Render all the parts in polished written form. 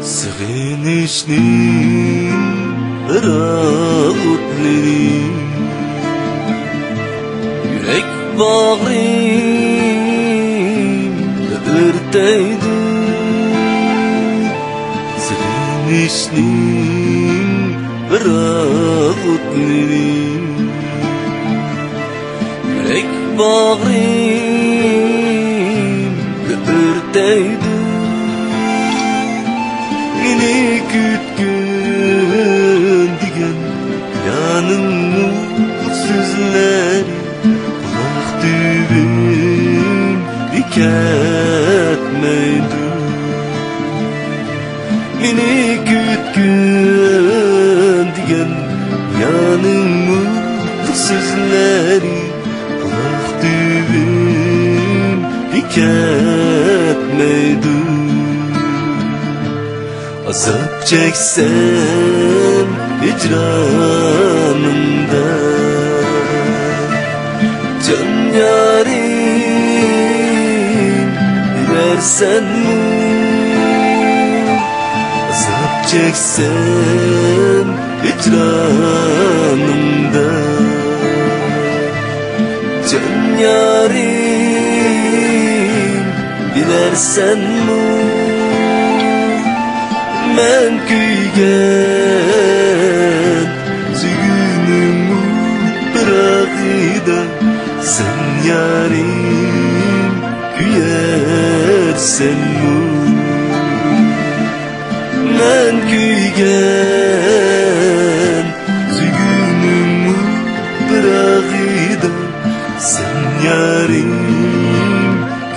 Sevinişli ağıtları yürek bağrım örteydi. Sevinişli ağıtları yürek bağrım örteydi. Yine kütkün digen yanımın sözleri kulak düğüm diketmeydi. Yine kütkün digen yanımın sözleri kulak düğüm diketmeydi. Azap çeksem icranımda can yarim versen mi? Azap çeksem icranımda can yarim versen mi? Men kuygen züğünümü bırakıda sen yarim kuyersen mi? Men kuygen züğünümü bırakıda sen yarim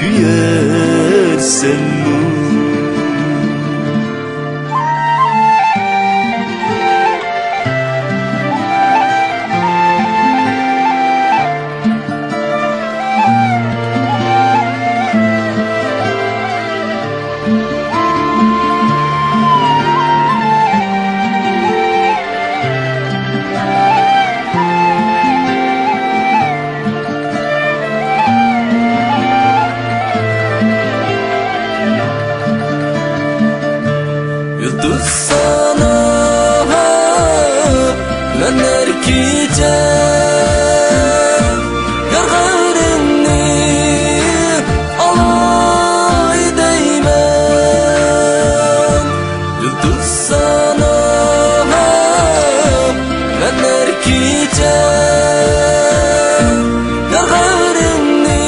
kuyersen mi? Yıldız sana lanlar gideceğim, yargılarını alay değmem. Yıldız sana lanlar gideceğim, yargılarını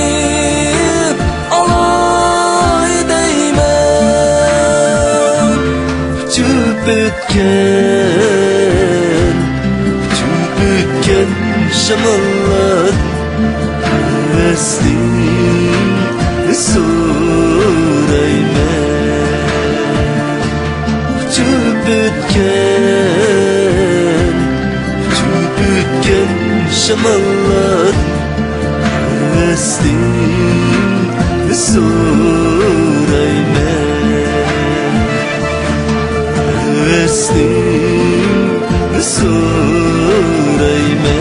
alay değmem. Çöpütken şamallar hevesli sorayma. Çöpütken şamallar hevesli sorayma. Hevesli sorayma.